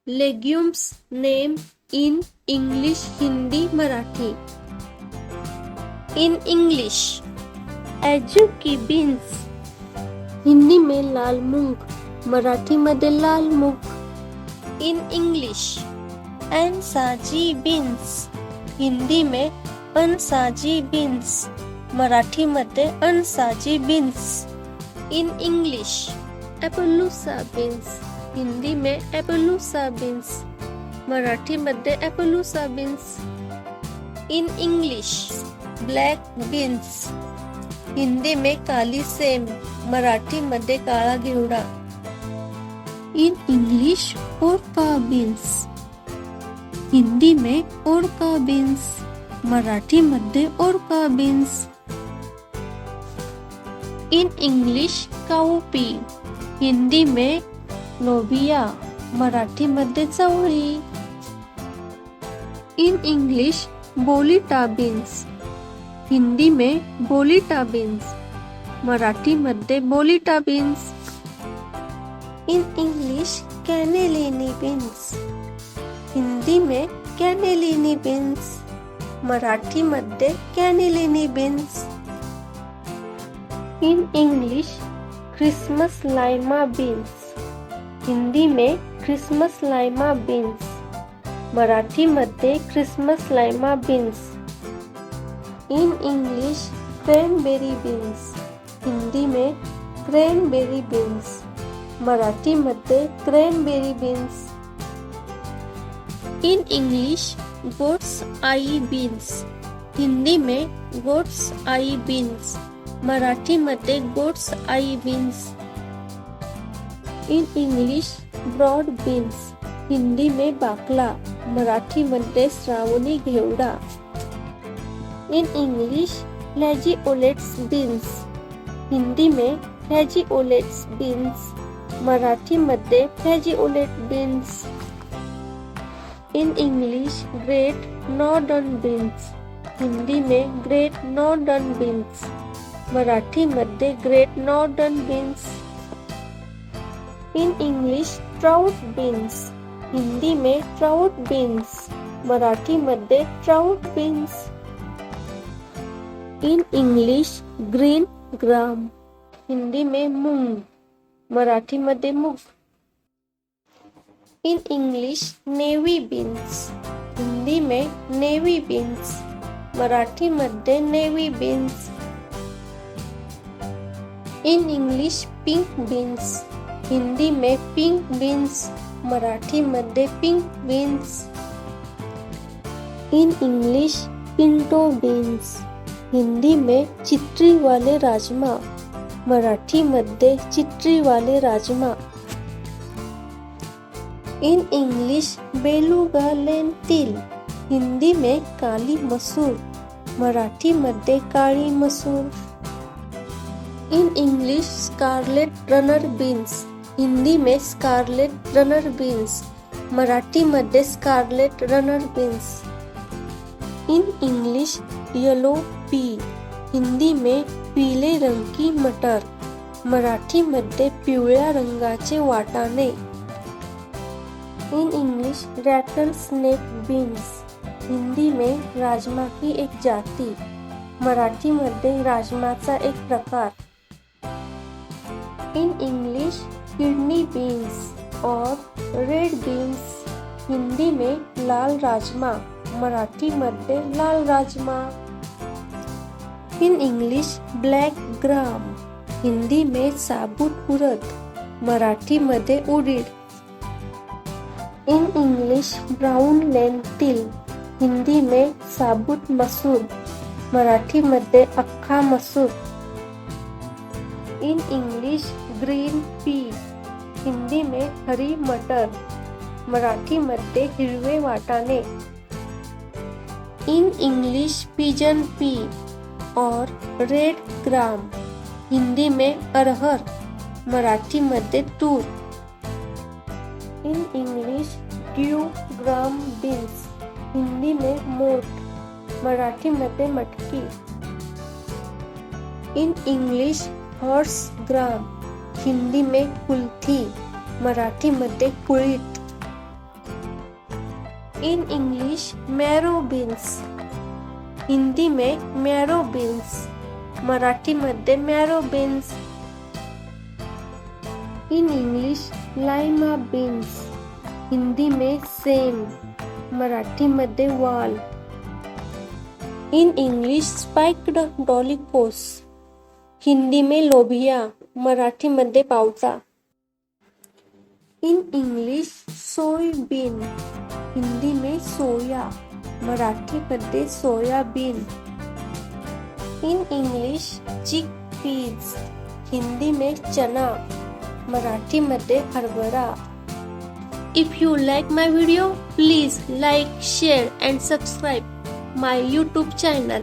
Legumes name in English Hindi Marathi. In English adzuki beans Hindi में लाल मूंग, मराठी मध्ये लाल मूग. In English Anasazi beans Hindi में अनसाजी बीन्स, मराठी मध्ये Anasazi beans. In English appaloosa beans Hindi में एपलूसा बीन्स, मराठी मध्ये appaloosa beans. In English black beans Hindi में काली सेम, मराठी मध्ये काळा घेवडा. In English orca beans Hindi में ओरका बीन्स, मराठी मध्ये orca beans. In English cowpea Hindi में लोबिया, मराठी मध्ये चवळी. In English bolita beans Hindi में बोलिटा बीन्स, मराठी मध्ये bolita beans. In English cannellini beans Hindi में कैनेलिनी बीन्स, मराठी मध्ये cannellini beans. In English Christmas lima beans Hindi में क्रिसमस लाइमा बीन्स, मराठी मध्ये Christmas lima beans. In English cranberry beans Hindi में cranberry beans, Marathi मध्ये cranberry beans. In English goat's eye beans Hindi में goat's eye beans, Marathi मध्ये goats eye beans. In English broad beans Hindi में बाकला, मराठी मध्ये श्रावणी घेवडा. In English flageolets beans Hindi में लॅजिओलेट्स बीन्स, मराठी मध्ये flageolet beans. In English great northern beans Hindi में ग्रेट नॉर्दर्न बीन्स, मराठी मध्ये great northern beans. In English trout beans Hindi में ट्राउट बीन्स, मराठी मध्ये trout beans. In English green gram Hindi में मूंग, मराठी मध्ये मूग. In English navy beans Hindi में नेवी बीन्स, मराठी मध्ये navy beans. In English pink beans Hindi में पिंक बीन्स, मराठी मध्ये pink beans. In English pinto beans Hindi में चिट्टी वाले राजमा, मराठी मध्ये चिट्टी वाले राजमा. In English beluga lentil Hindi में काली मसूर, मराठी मध्ये काळी मसूर. In English scarlet runner beans Hindi में स्कारलेट रनर बीन्स, मराठी मध्ये scarlet runner beans. In English yellow pea Hindi में पीले रंग की मटर, मराठी मध्ये पिवळ्या रंगाचे वाटाणे. In English rattlesnake beans Hindi में राजमा की एक जाती, मराठी मध्ये राजमाचा एक प्रकार. इन इंग्लिश किडनी बीन्स और रेड बीन्स हिंदी में लाल राजमा, मराठी मध्ये लाल rajma. In English black gram Hindi में साबुत उड़द, मराठी मध्ये उडीद. In English brown lentil Hindi में साबुत मसूर, मराठी मध्ये अख्खा मसूर. In English green pea Hindi में हरी मटर, मराठी मध्ये हिरवे वाटाणे. इन इंग्लिश पिजन पी और रेड ग्राम हिंदी में अरहर, मराठी मध्ये तूर. In English due gram beans Hindi में मोठ, मराठी मध्ये मटकी. In English horse gram Hindi में कुल्थी, मराठी मध्ये कुळीथ. In English marrow beans, Hindi में मॅरो बीन्स, मराठीमध्ये marrow beans. In English lima beans, Hindi में सेम, मराठीमध्ये वाल. In English spiked dolichos, Hindi में लोबिया, मराठीमध्ये पावटा. इन इंग्लिश सोयाबीन, हिंदी में सोया, मराठीमध्ये सोयाबीन. इन इंग्लिश चिकपीज, हिंदी में चना, मराठीमध्ये हरभरा. If you like my video, please like, share and subscribe my YouTube channel.